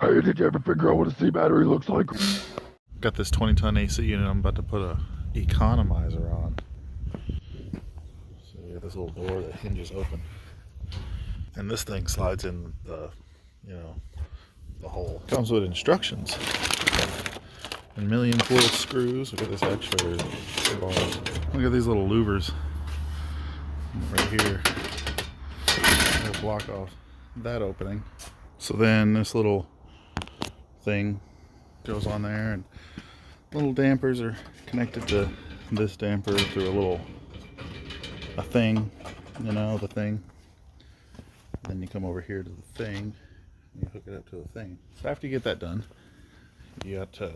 Hey, did you ever figure out what a C battery looks like? Got this 20-ton AC unit. I'm about to put a economizer on. So we got this little door that hinges open, and this thing slides in the, the hole. Comes with instructions. A million coil screws. Look at this extra bars. Look at these little louvers right here. They'll block off that opening. So then this little thing goes on there, and little dampers are connected to this damper through a thing, the thing. Then you come over here to the thing, and you hook it up to the thing. So after you get that done, you got to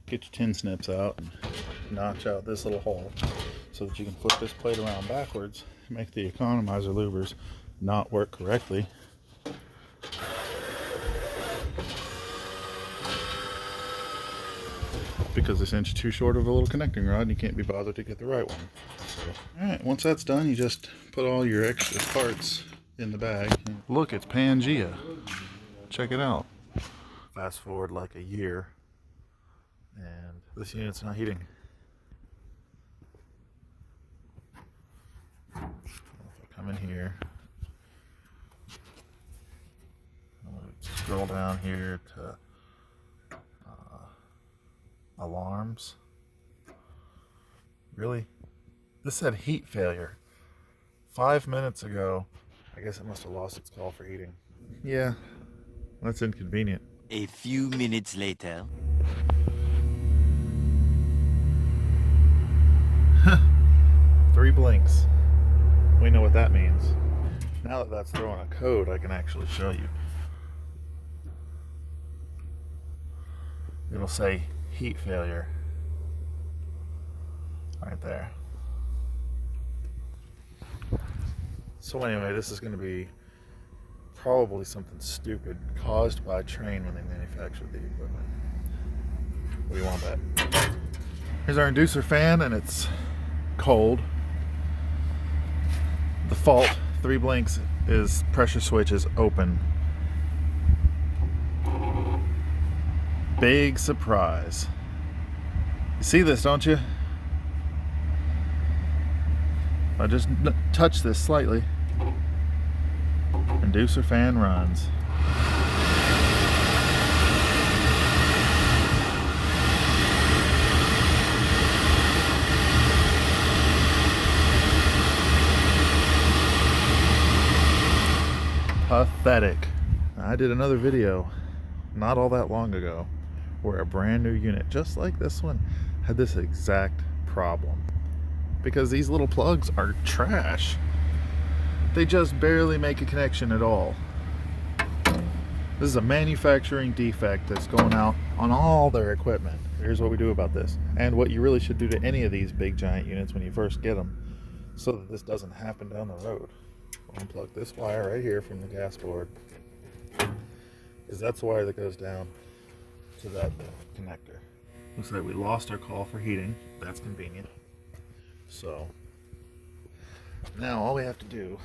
get your tin snips out and notch out this little hole so that you can flip this plate around backwards and make the economizer louvers not work correctly. Because this inch too short of a little connecting rod and you can't be bothered to get the right one. So, alright, once that's done, you just put all your extra parts in the bag. Look, it's Pangea. Check it out. Fast forward like a year, and this unit's not heating. If I come in here, I'm going to scroll down here to alarms. Really? This said heat failure 5 minutes ago. I guess it must have lost its call for heating. Yeah, that's inconvenient. A few minutes later. 3 blinks. We know what that means. Now that that's throwing a code, I can actually show you. It'll say heat failure right there. So anyway, this is going to be probably something stupid caused by Trane when they manufactured the equipment. What do you want bet? Here's our inducer fan, and it's cold. The fault, 3 blinks, is pressure switch is open. Big surprise. You see this, don't you? I just touch this slightly. Inducer fan runs. Pathetic. I did another video not all that long ago where a brand new unit just like this one had this exact problem, because these little plugs are trash. They just barely make a connection at all. This is a manufacturing defect that's going out on all their equipment. Here's what we do about this, and what you really should do to any of these big giant units when you first get them, so that this doesn't happen down the road. Unplug this wire right here from the gas board, because that's the wire that goes down to that connector. Looks like we lost our call for heating. That's convenient. So now all we have to do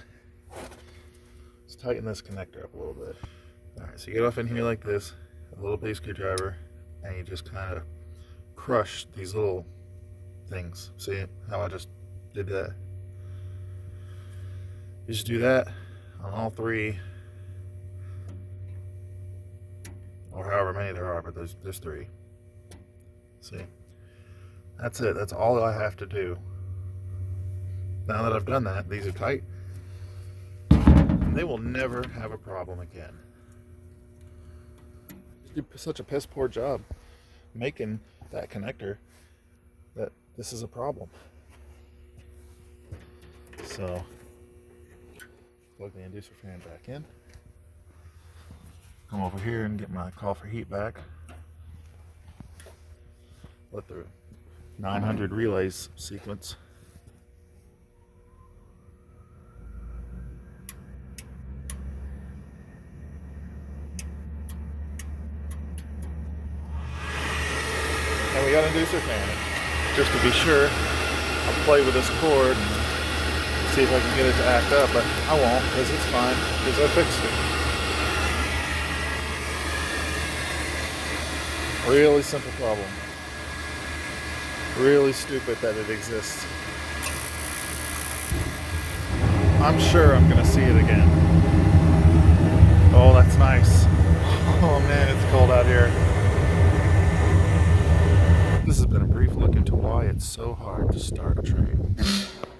is tighten this connector up a little bit. Alright, so you get off in here like this, a little bitty screwdriver, and you just kind of crush these little things. See how I just did that? You just do that on all 3, or however many there are, but there's 3. See? That's it. That's all I have to do. Now that I've done that, these are tight. They will never have a problem again. You did such a piss poor job making that connector that this is a problem. So plug the inducer fan back in. Come over here and get my call for heat back. Let the 900 relays sequence. And we got inducer fan. Just to be sure, I'll play with this cord and see if I can get it to act up, but I won't, because it's fine, because I fixed it. Really simple problem. Really stupid that it exists. I'm sure I'm gonna see it again. Oh, that's nice. Oh man, it's cold out here. This has been a brief look into why it's so hard to start a Trane.